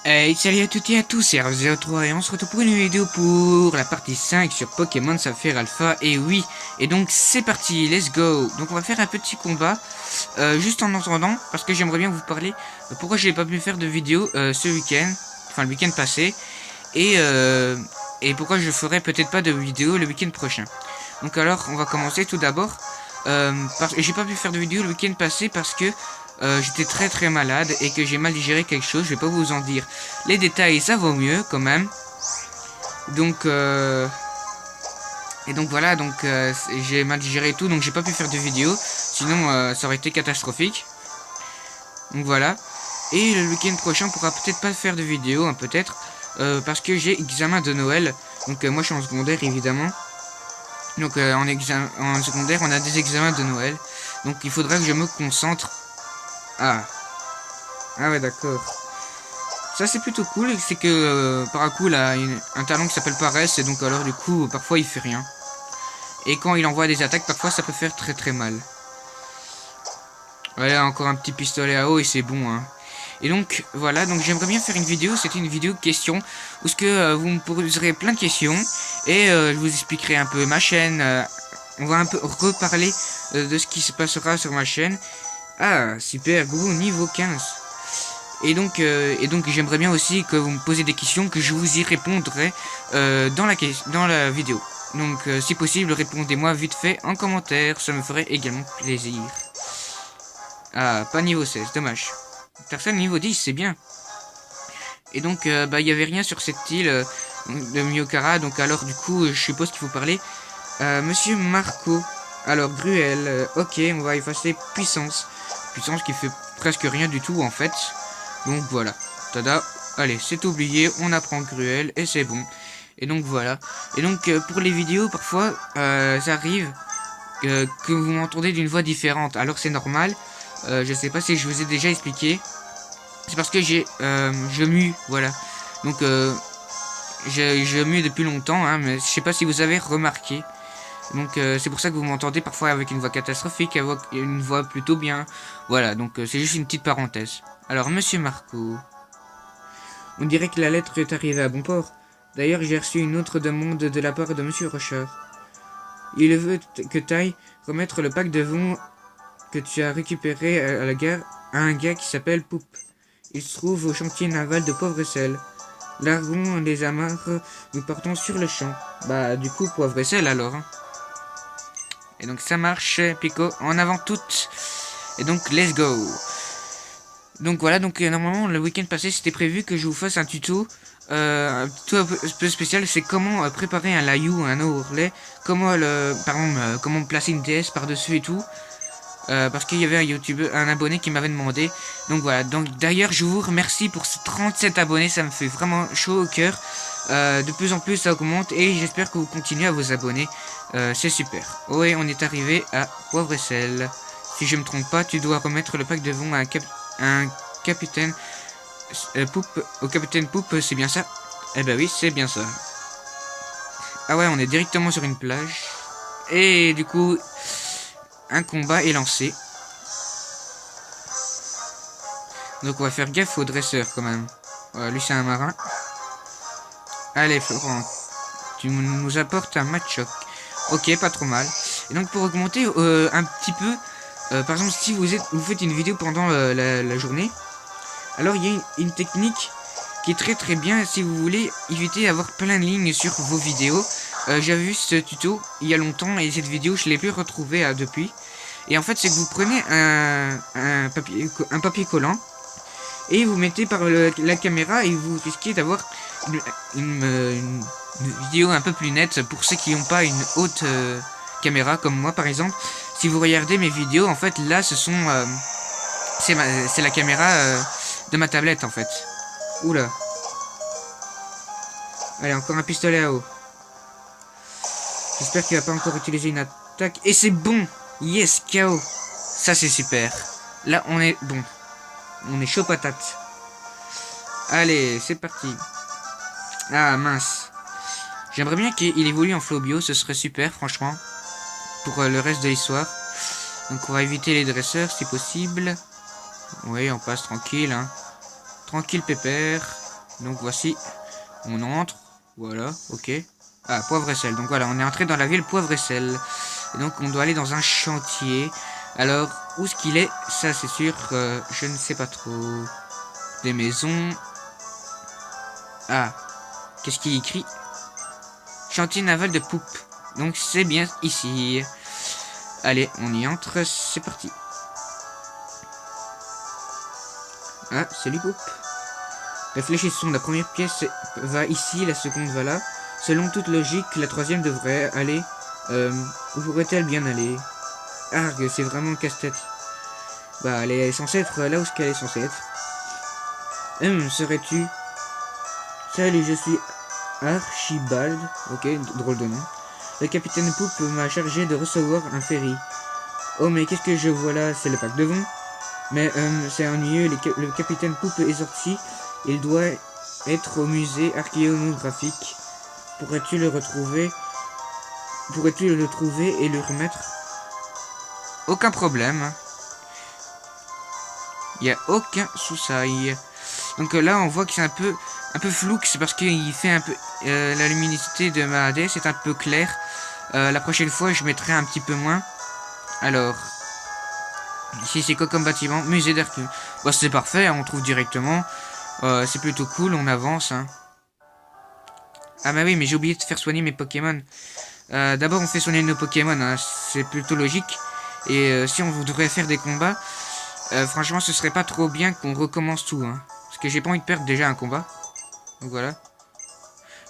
Hey, salut à toutes et à tous, c'est RZO3 et on se retrouve pour une vidéo pour la partie 5 sur Pokémon Saphir Alpha. Et oui, et donc c'est parti, let's go. Donc on va faire un petit combat, juste en entendant, parce que j'aimerais bien vous parler pourquoi j'ai pas pu faire de vidéo ce week-end, enfin le week-end passé, et, euh, et pourquoi je ferai peut-être pas de vidéo le week-end prochain. Donc alors, on va commencer tout d'abord, j'ai pas pu faire de vidéo le week-end passé parce que j'étais très malade et que j'ai mal digéré quelque chose. Je vais pas vous en dire les détails, ça vaut mieux quand même. Donc et donc voilà, donc j'ai mal digéré et tout, donc j'ai pas pu faire de vidéo. Sinon ça aurait été catastrophique. Donc voilà. Et le week-end prochain on pourra peut-être pas faire de vidéo, hein, peut-être parce que j'ai examen de Noël. Donc moi je suis en secondaire évidemment. Donc en secondaire on a des examens de Noël. Donc il faudra que je me concentre. Ah ouais, d'accord. Ça c'est plutôt cool, c'est que Paracool a un talent qui s'appelle Paresse, et donc alors du coup parfois il fait rien. Et quand il envoie des attaques, parfois ça peut faire très mal. Voilà, encore un petit pistolet à eau et c'est bon, hein. Et donc voilà, donc j'aimerais bien faire une vidéo, c'était une vidéo de questions, où ce que vous me poserez plein de questions, et je vous expliquerai un peu ma chaîne, on va un peu reparler de ce qui se passera sur ma chaîne. Ah, super, Gogo niveau 15. Et donc j'aimerais bien aussi que vous me posiez des questions, que je vous y répondrai dans la vidéo. Donc si possible, répondez-moi vite fait en commentaire, ça me ferait également plaisir. Ah, pas niveau 16, dommage. Personne niveau 10, c'est bien. Et donc bah il y avait rien sur cette île de Myokara, donc alors du coup je suppose qu'il faut parler. Monsieur Marco. Alors Gruel, ok, on va effacer puissance. Puissance qui fait presque rien du tout en fait. Donc voilà, tada, allez, c'est oublié, on apprend Gruel et c'est bon. Et donc voilà. Et donc pour les vidéos, parfois, ça arrive que vous m'entendez d'une voix différente. Alors c'est normal, je sais pas si je vous ai déjà expliqué. C'est parce que je mue, voilà. Donc je mue depuis longtemps, hein, mais je sais pas si vous avez remarqué. Donc c'est pour ça que vous m'entendez parfois avec une voix catastrophique, avec une voix plutôt bien. Voilà, donc c'est juste une petite parenthèse. Alors, monsieur Marco, on dirait que la lettre est arrivée à bon port. D'ailleurs, j'ai reçu une autre demande de la part de monsieur Rocher. Il veut que tu ailles remettre le pack de vin que tu as récupéré à la gare à un gars qui s'appelle Poupe. Il se trouve au chantier naval de Poivre-Sel. Largons les amarres, nous partons sur le champ. Bah, du coup, Poivre-Sel alors. Hein. Et donc, ça marche, Pico, en avant toutes. Et donc, let's go. Donc voilà, donc normalement le week-end passé c'était prévu que je vous fasse un tuto un peu spécial, c'est comment préparer un layou, un ourlet, comment comment placer une DS par dessus et tout, parce qu'il y avait un youtubeur, un abonné qui m'avait demandé. Donc voilà, donc d'ailleurs je vous remercie pour ces 37 abonnés, ça me fait vraiment chaud au cœur. De plus en plus ça augmente et j'espère que vous continuez à vous abonner, c'est super. Ouais, on est arrivé à Poivre et Sel. Si je me trompe pas, tu dois remettre le pack de vin à un capitaine Poupe. Au capitaine Poupe, c'est bien ça? Eh ben oui, c'est bien ça. Ah ouais, on est directement sur une plage. Et du coup, un combat est lancé. Donc on va faire gaffe au dresseur quand même. Voilà, lui c'est un marin. Allez Florent, tu nous apportes un Machoc. Ok, pas trop mal. Et donc pour augmenter un petit peu, par exemple si vous faites une vidéo pendant la journée, alors il y a une technique qui est très bien si vous voulez éviter d'avoir plein de lignes sur vos vidéos. J'avais vu ce tuto il y a longtemps et cette vidéo je l'ai plus retrouvée depuis. Et en fait c'est que vous prenez un papier collant et vous mettez par la caméra et vous risquez d'avoir une vidéo un peu plus nette pour ceux qui n'ont pas une haute caméra comme moi par exemple. Si vous regardez mes vidéos, en fait là ce sont c'est la caméra de ma tablette en fait. Oula. Allez, encore un pistolet à eau. J'espère qu'il va pas encore utiliser une attaque. Et c'est bon. Yes, KO. Ça c'est super. Là on est bon. On est chaud patate. Allez, c'est parti. Ah mince. J'aimerais bien qu'il évolue en flow bio, ce serait super franchement. Pour le reste de l'histoire. Donc on va éviter les dresseurs si possible. Oui, on passe tranquille, hein. Tranquille pépère. Donc voici, on entre, voilà, ok. Ah, poivre et sel, donc voilà, on est entré dans la ville poivre et sel. Et donc on doit aller dans un chantier. Alors, où est-ce qu'il est? Ça c'est sûr, je ne sais pas trop. Des maisons. Ah, qu'est-ce qu'il écrit? Chantier naval de Poupe. Donc c'est bien ici. Allez, on y entre, c'est parti. Ah, salut Poupe. Réfléchissons, la première pièce va ici, la seconde va là. Selon toute logique, la troisième devrait aller... où pourrait-elle bien aller? Argue, c'est vraiment le casse-tête. Bah, elle est censée être là où qu'elle est censée être. Serais-tu... Salut, je suis Archibald. Ok, drôle de nom. Le capitaine Poupe m'a chargé de recevoir un ferry. Oh, mais qu'est-ce que je vois là? C'est le pack devant. Mais c'est ennuyeux, le capitaine Poupe est sorti. Il doit être au musée archéonographique. Pourrais-tu le retrouver? Pourrais-tu le trouver et le remettre? Aucun problème. Il n'y a aucun souci. Donc là, on voit que c'est un peu flou. C'est parce qu'il fait un peu... la luminosité de ma DS est un peu claire. La prochaine fois, je mettrai un petit peu moins. Alors... Ici, c'est quoi comme bâtiment? Musée d'archéologie. Bah, c'est parfait, on trouve directement. C'est plutôt cool, on avance. Hein. Ah bah oui, mais j'ai oublié de faire soigner mes Pokémon. D'abord, on fait soigner nos Pokémon, hein. C'est plutôt logique. Et si on voudrait faire des combats, franchement, ce serait pas trop bien qu'on recommence tout. Hein. Parce que j'ai pas envie de perdre déjà un combat. Donc voilà.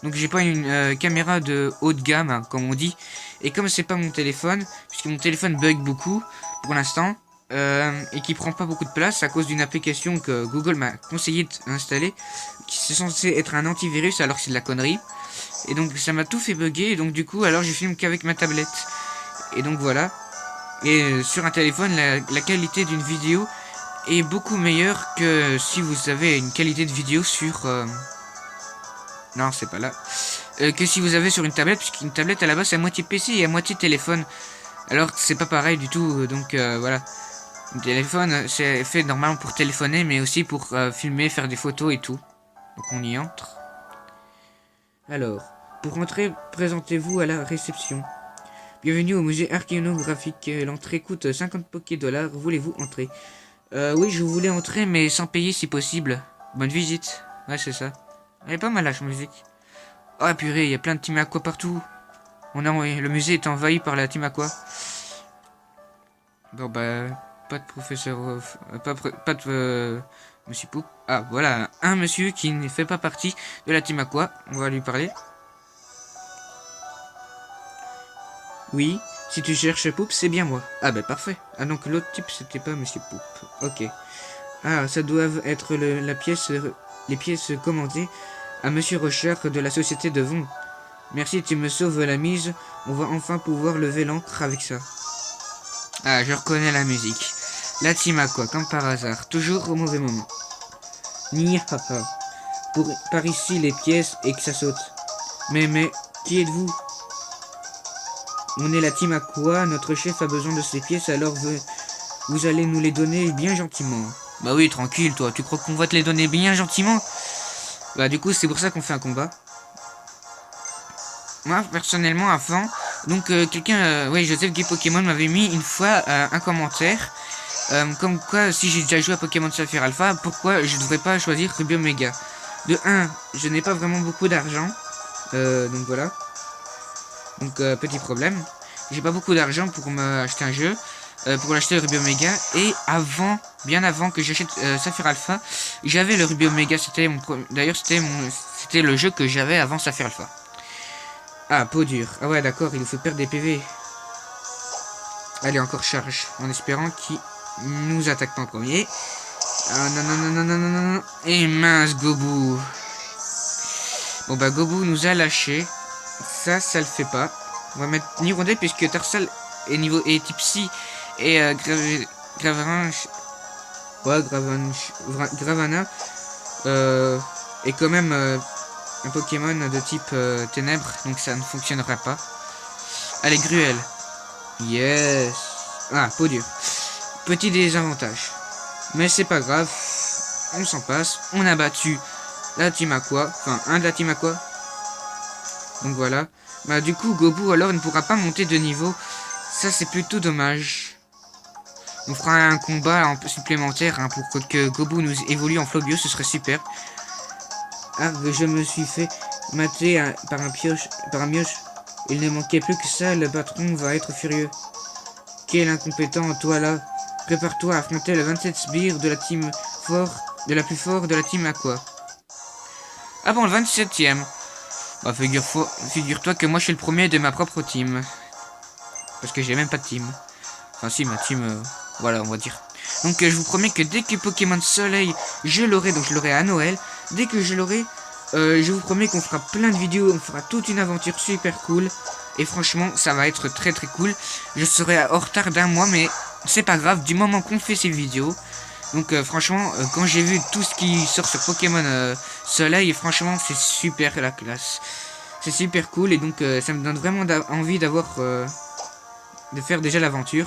Donc j'ai pas une caméra de haut de gamme, hein, comme on dit. Et comme c'est pas mon téléphone, puisque mon téléphone bug beaucoup pour l'instant, et qui prend pas beaucoup de place à cause d'une application que Google m'a conseillé d'installer, qui est censé être un antivirus alors que c'est de la connerie. Et donc ça m'a tout fait bugger, et donc du coup alors je filme qu'avec ma tablette. Et donc voilà. Et sur un téléphone, la qualité d'une vidéo est beaucoup meilleure que si vous avez une qualité de vidéo sur... Non, c'est pas là. Que si vous avez sur une tablette, puisqu'une tablette à la base c'est à moitié PC et à moitié téléphone. Alors c'est pas pareil du tout, donc voilà. Le téléphone, c'est fait normalement pour téléphoner, mais aussi pour filmer, faire des photos et tout. Donc on y entre. Alors, pour entrer, présentez-vous à la réception. Bienvenue au musée archéonographique. L'entrée coûte 50 $. Voulez-vous entrer? Oui, je voulais entrer, mais sans payer si possible. Bonne visite. Ouais, c'est ça. Elle est pas mal la musique. Oh purée, il y a plein de Team Aqua partout. Le musée est envahi par la Team Aqua. Bon bah... Pas de professeur... pas de... Monsieur Poupe. Ah, voilà, un monsieur qui ne fait pas partie de la Team Aqua. On va lui parler. Oui, si tu cherches Poupe, c'est bien moi. Ah bah parfait. Ah donc l'autre type, c'était pas Monsieur Poupe. Ok. Ah, ça doit être les pièces commandées à Monsieur Rocher de la société de Von. Merci, tu me sauves la mise. On va enfin pouvoir lever l'ancre avec ça. Ah, je reconnais la musique. La Team Aqua, comme par hasard. Toujours au mauvais moment. Nihaha. Par ici les pièces et que ça saute. Mais, qui êtes-vous? On est la Team Aqua, notre chef a besoin de ces pièces, alors vous allez nous les donner bien gentiment. Bah oui, tranquille, toi, tu crois qu'on va te les donner bien gentiment? Bah du coup, c'est pour ça qu'on fait un combat. Moi, personnellement, avant, donc quelqu'un, oui, Joseph Gay Pokémon m'avait mis une fois un commentaire, comme quoi, si j'ai déjà joué à Pokémon Saphir Alpha, pourquoi je ne devrais pas choisir Ruby Omega? De 1, je n'ai pas vraiment beaucoup d'argent, donc voilà. Donc petit problème, j'ai pas beaucoup d'argent pour m'acheter un jeu, pour l'acheter le Ruby Omega. Et avant, bien avant que j'achète Saphir Alpha, j'avais le Ruby Omega. C'était mon d'ailleurs c'était le jeu que j'avais avant Saphir Alpha. Ah, peau dure. Ah ouais, d'accord, il nous fait perdre des PV. Allez, encore charge, en espérant qu'il nous attaque pas en premier. Ah non non non non non non non. Et mince, Gobu. Bon bah Gobu nous a lâché. Ça le fait pas. On va mettre Nirondelle puisque Tarsal est type psy et Gravana est quand même un Pokémon de type ténèbres, donc ça ne fonctionnera pas. Allez, Gruel. Yes. Ah, peau dure. Petit désavantage. Mais c'est pas grave. On s'en passe. On a battu la team Aqua, enfin un de la team Aqua. Donc voilà. Bah du coup Gobu alors ne pourra pas monter de niveau. Ça c'est plutôt dommage. On fera un combat supplémentaire hein, pour que Gobu nous évolue en Flobio, ce serait super. Ah, je me suis fait mater par un mioche. Il ne manquait plus que ça, le patron va être furieux. Quel incompétent, toi là. Prépare-toi à affronter le 27 sbire de la team de la plus forte de la team Aqua. Ah bon, le 27ème. Bah figure-toi que moi je suis le premier de ma propre team. Parce que j'ai même pas de team. Enfin si, ma team, voilà on va dire. Donc je vous promets que dès que Pokémon Soleil, je l'aurai, donc je l'aurai à Noël. Dès que je l'aurai, je vous promets qu'on fera plein de vidéos, on fera toute une aventure super cool. Et franchement, ça va être très très cool. Je serai en retard d'un mois, mais c'est pas grave, du moment qu'on fait ces vidéos. Donc franchement, quand j'ai vu tout ce qui sort sur Pokémon Soleil, franchement, c'est super la classe. C'est super cool et donc ça me donne vraiment envie d'avoir... de faire déjà l'aventure.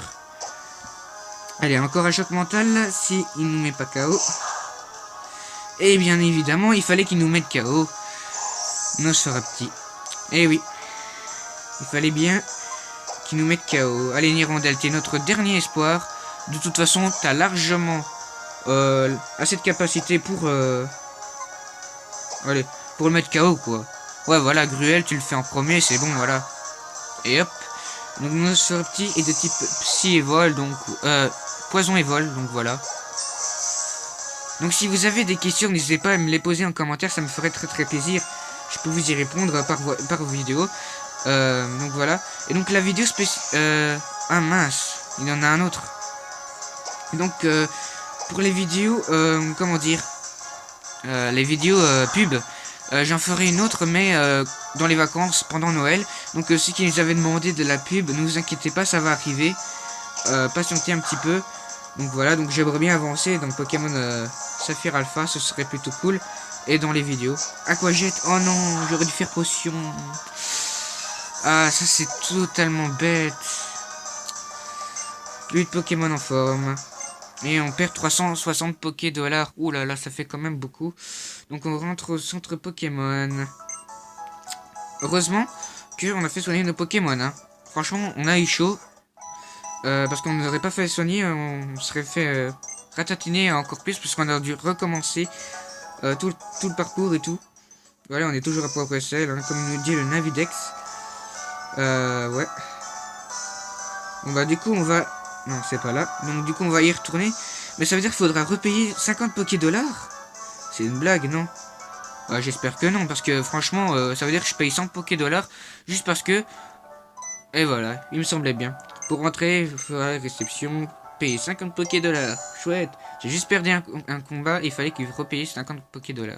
Allez, encore un choc mental, si il nous met pas KO. Et bien évidemment, il fallait qu'il nous mette KO. Nosferapti. Eh oui. Il fallait bien qu'il nous mette KO. Allez, Nirondelle, t'es notre dernier espoir. De toute façon, t'as largement assez de capacité pour... allez, pour le mettre KO, quoi. Ouais, voilà, Gruel, tu le fais en premier, c'est bon, voilà. Et hop. Donc, Nosferapti est de type Psy et Vol, donc... Poison et Vol, donc voilà. Donc si vous avez des questions, n'hésitez pas à me les poser en commentaire, ça me ferait très très plaisir. Je peux vous y répondre par vidéo. Donc voilà. Et donc la vidéo spéciale... ah mince, il y en a un autre. Donc pour les vidéos, comment dire, les vidéos pub, j'en ferai une autre, mais dans les vacances, pendant Noël. Donc ceux qui nous avaient demandé de la pub, ne vous inquiétez pas, ça va arriver. Patientez un petit peu. Donc voilà, donc j'aimerais bien avancer dans Pokémon Saphir Alpha, ce serait plutôt cool. Et dans les vidéos. Aquajet, oh non, j'aurais dû faire potion. Ah, ça c'est totalement bête. Plus de Pokémon en forme. Et on perd 360 Poké $. Ouh là là, ça fait quand même beaucoup. Donc on rentre au centre Pokémon. Heureusement qu'on a fait soigner nos Pokémon. Hein. Franchement, on a eu chaud. Parce qu'on n'aurait pas fait soigner, on serait fait ratatiner encore plus, parce qu'on a dû recommencer tout le parcours et tout. Voilà, on est toujours à Pokécell, hein, comme nous dit le Navidex. Ouais. Bon bah du coup on va... Non, c'est pas là. Donc du coup on va y retourner. Mais ça veut dire qu'il faudra repayer 50 Poké $. C'est une blague, non? J'espère que non, parce que franchement, ça veut dire que je paye 100 Poké $, juste parce que... Et voilà, il me semblait bien. Pour rentrer, il faudra la réception, payer 50 Poké $. Chouette. J'ai juste perdu un combat, il fallait qu'il repaye 50 Poké $.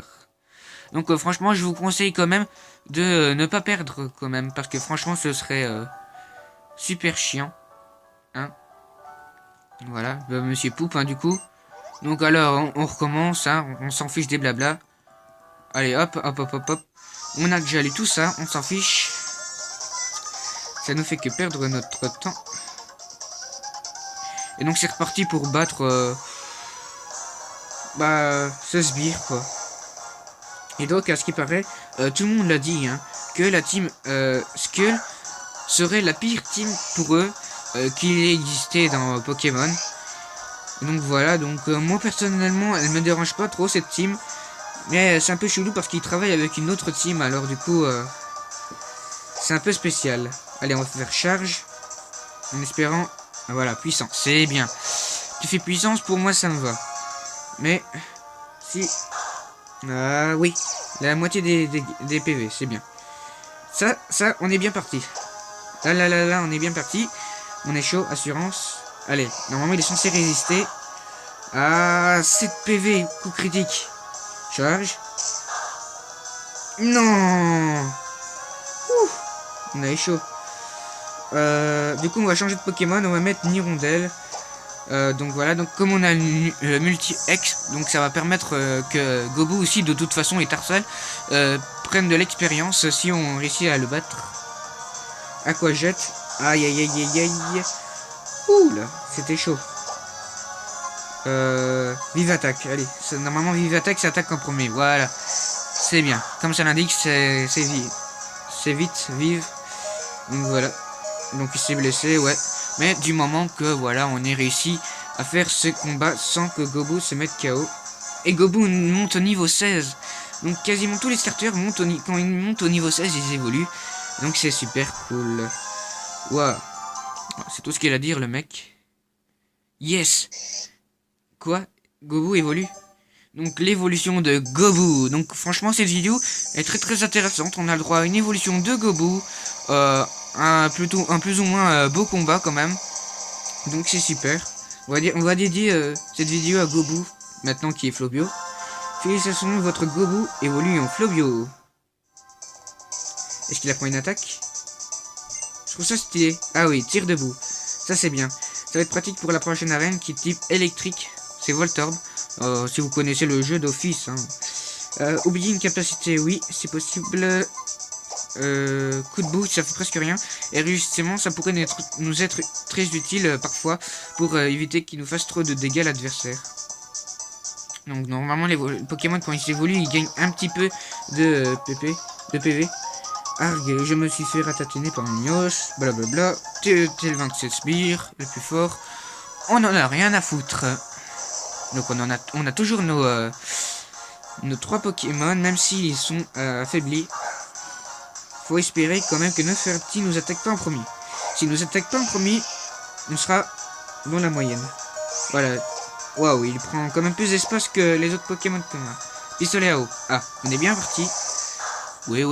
Donc franchement, je vous conseille quand même de ne pas perdre quand même, parce que franchement, ce serait super chiant. Hein. Voilà, Monsieur Poupe, hein, du coup. Donc alors, on recommence, hein, on s'en fiche des blabla. Allez, hop, hop, hop, hop, hop. On a déjà lu tout ça, on s'en fiche. Ça nous fait que perdre notre temps. Et donc c'est reparti pour battre ce sbire quoi. Et donc à ce qui paraît, tout le monde l'a dit hein, que la team Skull serait la pire team pour eux qu'il existait dans Pokémon. Donc voilà, donc moi personnellement elle me dérange pas trop cette team. Mais c'est un peu chelou parce qu'ils travaillent avec une autre team, alors du coup c'est un peu spécial. Allez, on va faire charge. En espérant... Voilà, puissance, c'est bien. Tu fais puissance, pour moi ça me va. Mais... Si... Ah oui, la moitié des PV, c'est bien. Ça, on est bien parti. Là, on est bien parti. On est chaud, assurance. Allez, normalement il est censé résister. Ah, 7 PV, coup critique. Charge. Non. Ouh, on a eu chaud. Du coup on va changer de Pokémon, on va mettre Nirondelle. Donc voilà, donc comme on a le multi-X, donc ça va permettre que Gobu aussi de toute façon et Tarsal prennent de l'expérience si on réussit à le battre. Aquajet, aïe aïe aïe aïe aïe. Ouh là, c'était chaud. Vive attaque, allez, normalement Vive attaque ça attaque en premier, voilà. c'est bien. Comme ça l'indique, c'est vite, vive. Donc voilà. Donc il s'est blessé, ouais. Mais du moment que voilà, on est réussi à faire ce combat sans que Gobu se mette KO. Et Gobu monte au niveau 16. Donc quasiment tous les starters montent quand ils montent au niveau 16, ils évoluent. Donc c'est super cool. Waouh. C'est tout ce qu'il a à dire, le mec. Yes. Quoi? Gobu évolue. Donc l'évolution de Gobu. Donc franchement cette vidéo est très intéressante. On a le droit à une évolution de Gobu. Un plus ou moins beau combat quand même. Donc c'est super. On va dédier cette vidéo à Gobu. Maintenant qui est Flobio. Félicitations, votre Gobu évolue en Flobio. Est-ce qu'il apprend une attaque? Je trouve ça stylé. Ah oui, tir debout. Ça c'est bien. Ça va être pratique pour la prochaine arène qui est type électrique. C'est Voltorb. Si vous connaissez le jeu d'office. Hein. Oublier une capacité, oui, c'est possible. Coup de boost, ça fait presque rien. Et justement, ça pourrait nous être très utile parfois pour éviter qu'il nous fasse trop de dégâts à l'adversaire. Donc normalement, les Pokémon quand ils évoluent, ils gagnent un petit peu de PV. Argue, je me suis fait ratatiner par un Nios, blablabla. T'es le 27 sbires, le plus fort. On en a rien à foutre. Donc on a toujours nos 3 Pokémon, même s'ils sont affaiblis. Faut espérer quand même que notre frère petit nous attaque pas en premier. S'il nous attaque pas en premier, on sera dans la moyenne. Voilà. Waouh, il prend quand même plus d'espace que les autres Pokémon qu'on a. Pistolet à eau. Ah, on est bien parti. Oui.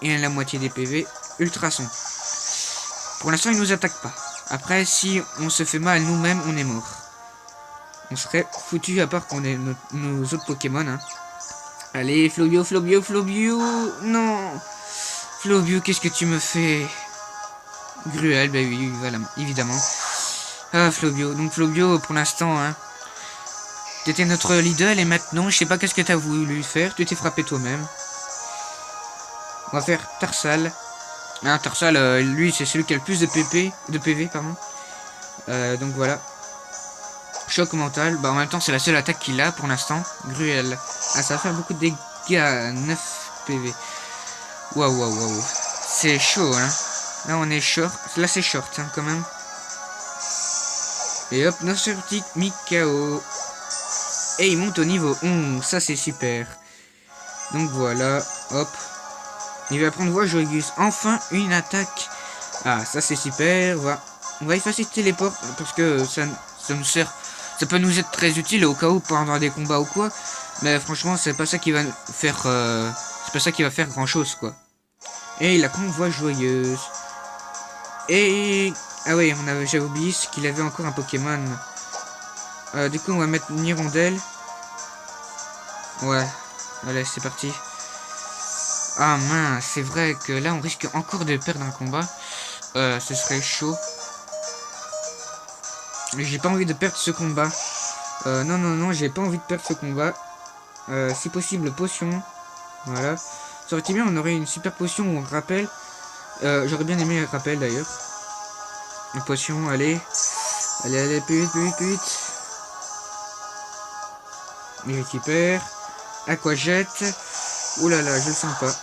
Il a la moitié des PV. Ultrason. Pour l'instant, il nous attaque pas. Après, si on se fait mal nous-mêmes, on est mort. On serait foutu à part qu'on ait nos autres Pokémon. Hein. Allez, Flobio. Non. Flobio, qu'est-ce que tu me fais? Gruel, bah oui, voilà, évidemment. Ah, Flobio. Donc, Flobio, pour l'instant, hein. T'étais notre leader et maintenant, je sais pas qu'est-ce que t'as voulu faire. Tu t'es frappé toi-même. On va faire Tarsal. Ah, Tarsal, lui, c'est celui qui a le plus de PV, pardon. Donc voilà. Choc mental. Bah, en même temps, c'est la seule attaque qu'il a pour l'instant. Gruel. Ah, ça va faire beaucoup de dégâts. 9 PV. Waouh. C'est chaud, hein. Là, on est short. Là, c'est short, hein, quand même. Et hop, Nocertic Mikao. Et il monte au niveau 11. Ça, c'est super. Donc voilà. Hop. Il va prendre voie joyeuse. Enfin, une attaque. Ah, ça, c'est super. On va effacer le téléport. Parce que ça nous sert. Ça peut nous être très utile au cas où pendant des combats ou quoi. Mais franchement, c'est pas ça qui va faire. C'est pas ça qui va faire grand chose, quoi. Et il apprend voix joyeuse. Et ah oui, j'avais oublié qu'il avait encore un Pokémon. Du coup, on va mettre Nirondelle. Ouais, allez, c'est parti. Ah mince, c'est vrai que là, on risque encore de perdre un combat. Ce serait chaud. J'ai pas envie de perdre ce combat. Non, j'ai pas envie de perdre ce combat. Si possible, potion. Voilà. Ça aurait été bien, on aurait une super potion ou un rappel. J'aurais bien aimé un rappel d'ailleurs. Une potion, allez. Allez, plus vite. Il récupère. Aquajet. Oulala, je le sens pas.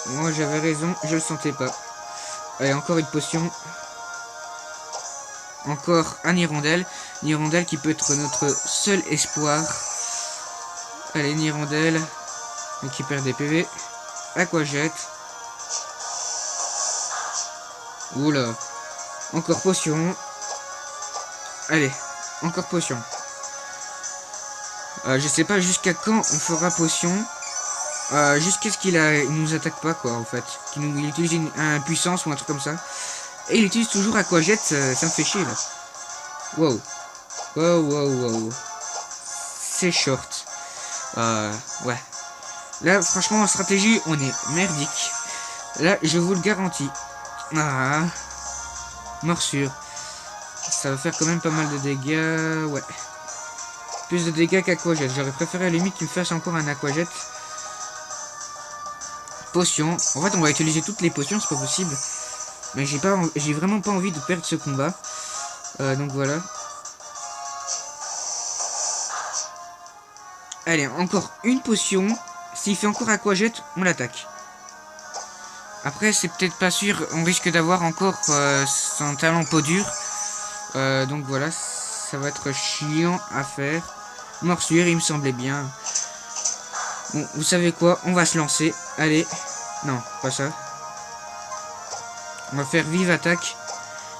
Moi j'avais raison, je le sentais pas. Allez, encore une potion. Encore un Nirondelle. Nirondelle qui peut être notre seul espoir. Allez, Nirondelle. Récupère des PV. Aquajet. Oula. Encore potion. Allez, encore potion. Je sais pas jusqu'à quand on fera potion. Jusqu'à ce qu'il nous attaque pas, quoi, en fait. Il utilise une puissance ou un truc comme ça. Et il utilise toujours Aquajet, ça me fait chier, là. Wow. C'est short. Ouais. Là, franchement, en stratégie, on est merdique. Là, je vous le garantis. Ah. Morsure. Ça va faire quand même pas mal de dégâts. Ouais. Plus de dégâts qu'Aquajet. J'aurais préféré à la limite qu'il me fasse encore un Aquajet. Potion. En fait, on va utiliser toutes les potions, c'est pas possible. Mais j'ai vraiment pas envie de perdre ce combat. Donc voilà. Allez, encore une potion. s'il fait encore Aquajet, on l'attaque. Après, c'est peut-être pas sûr, on risque d'avoir encore son talent peau dure. Donc voilà, ça va être chiant à faire. Morsure, il me semblait bien. Bon, vous savez quoi, on va se lancer. Allez, non, pas ça. On va faire vive attaque.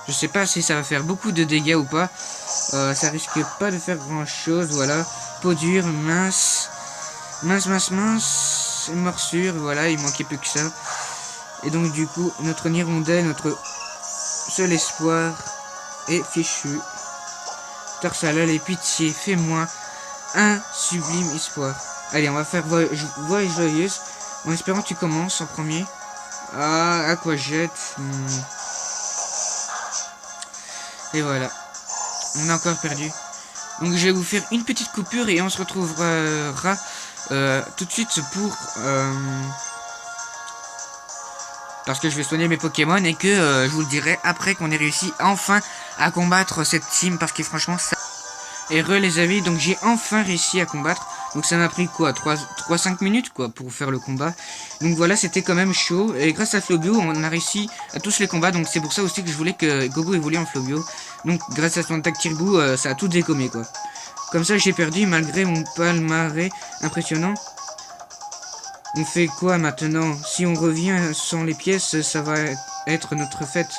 Je sais pas si ça va faire beaucoup de dégâts ou pas. Ça risque pas de faire grand chose, voilà. Peau dure, mince. Mince. Morsure, voilà, il manquait plus que ça. Et donc du coup, notre hirondelle, notre seul espoir est fichu. Tarsala, les pitié, fais-moi un sublime espoir. Allez, on va faire voix joyeuse. En espérant que tu commences en premier. Ah, Aquajet. Et voilà. On a encore perdu. Donc je vais vous faire une petite coupure et on se retrouvera tout de suite pour... parce que je vais soigner mes Pokémon et que je vous le dirai après qu'on ait réussi enfin à combattre cette team. Parce que franchement ça... Et les amis, donc j'ai enfin réussi à combattre. Donc ça m'a pris quoi, 3-5 minutes quoi pour faire le combat. Donc voilà, c'était quand même chaud. Et grâce à Flobio, on a réussi à tous les combats. Donc c'est pour ça aussi que je voulais que Gogo évolue en Flobio. Donc grâce à son attaque Tirabou, ça a tout dégommé quoi. Comme ça j'ai perdu malgré mon palmarès impressionnant. On fait quoi maintenant? Si on revient sans les pièces, ça va être notre fête.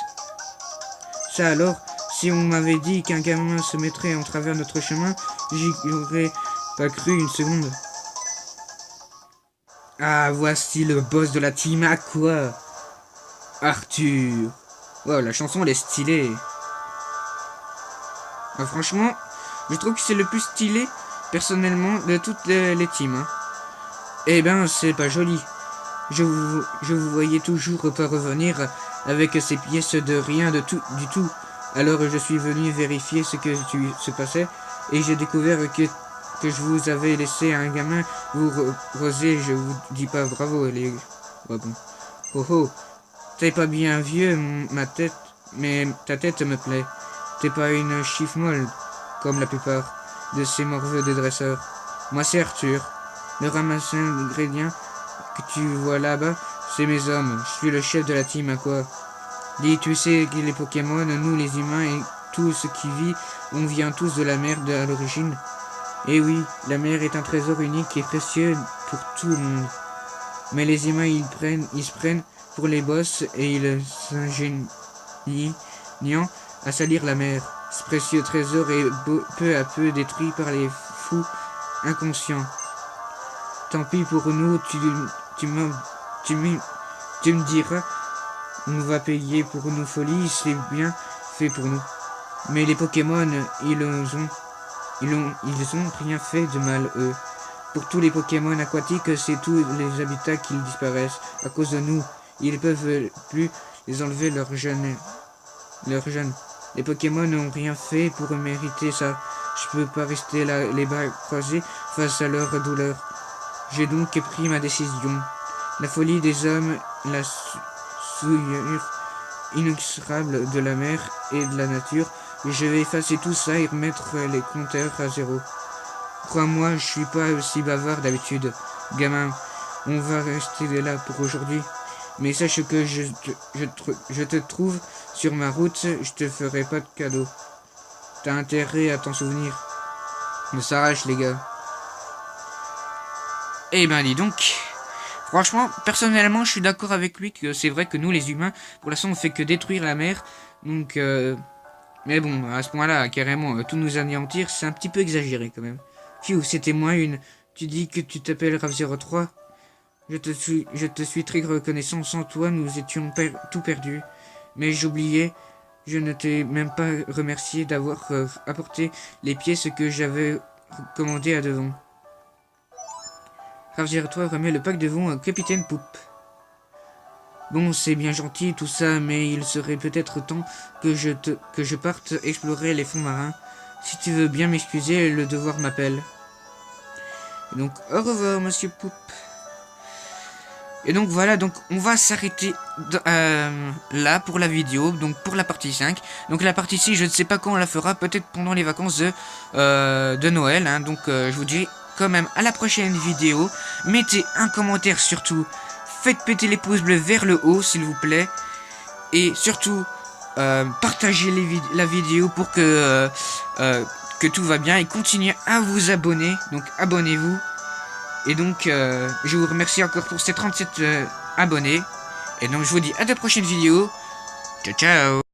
Ça alors, si on m'avait dit qu'un gamin se mettrait en travers notre chemin, j'y aurais pas cru une seconde. Ah, voici le boss de la team Aqua. Arthur. Wow, la chanson elle est stylée. Ah, franchement, je trouve que c'est le plus stylé, personnellement, de toutes les teams. Hein. Eh ben, c'est pas joli. Je vous voyais toujours pas revenir avec ces pièces de rien du tout. Alors je suis venu vérifier ce que se passait et j'ai découvert que je vous avais laissé un gamin vous roser. Je vous dis pas bravo les... Ouais, bon. Oh oh, t'es pas bien vieux ma tête, mais ta tête me plaît. T'es pas une chiffre molle comme la plupart de ces morveux de dresseurs. Moi c'est Arthur. Le ramasseur d'ingrédients que tu vois là-bas, c'est mes hommes. Je suis le chef de la team Aqua. Dis, tu sais que les Pokémon, nous les humains et tout ce qui vit, on vient tous de la mer à l'origine. Et oui, la mer est un trésor unique et précieux pour tout le monde. Mais les humains, ils se prennent pour les boss et ils s'ingénient à salir la mer. Ce précieux trésor est peu à peu détruit par les fous inconscients. Tant pis pour nous, tu me diras, on va payer pour nos folies, c'est bien fait pour nous. Mais les Pokémon, ils ont rien fait de mal, eux. Pour tous les Pokémon aquatiques, c'est tous les habitats qui disparaissent à cause de nous. Ils ne peuvent plus les enlever leurs jeunes. Les Pokémon n'ont rien fait pour mériter ça. Je peux pas rester là, les bras croisés face à leur douleur. J'ai donc pris ma décision. La folie des hommes, la souillure inexorable de la mer et de la nature, et je vais effacer tout ça et remettre les compteurs à zéro. Crois-moi, je suis pas aussi bavard d'habitude. Gamin, on va rester là pour aujourd'hui. Mais sache que je te trouve sur ma route, je te ferai pas de cadeau. T'as intérêt à t'en souvenir. On s'arrache les gars. Eh ben dis donc, franchement, personnellement, je suis d'accord avec lui que c'est vrai que nous, les humains, pour l'instant, on fait que détruire la mer. Donc, mais bon, à ce point-là, carrément, tout nous anéantir, c'est un petit peu exagéré quand même. Phew, c'était moins une. Tu dis que tu t'appelles Rav03. Je te suis très reconnaissant. Sans toi, nous étions tout perdus. Mais j'oubliais, je ne t'ai même pas remercié d'avoir apporté les pièces que j'avais commandées à devant. Rav03 remet le pack devant au capitaine Poupe. Bon, c'est bien gentil tout ça, mais il serait peut-être temps que je parte explorer les fonds marins. Si tu veux bien m'excuser, le devoir m'appelle. Donc, au revoir, monsieur Poupe. Et donc voilà, donc on va s'arrêter là pour la vidéo, donc pour la partie 5. Donc la partie 6, je ne sais pas quand on la fera, peut-être pendant les vacances de Noël. Hein, donc je vous dis quand même à la prochaine vidéo. Mettez un commentaire surtout. Faites péter les pouces bleus vers le haut s'il vous plaît. Et surtout, partagez la vidéo pour que tout va bien. Et continuez à vous abonner. Donc abonnez-vous. Et donc, je vous remercie encore pour ces 37 abonnés. Et donc, je vous dis à de prochaines vidéos. Ciao, ciao.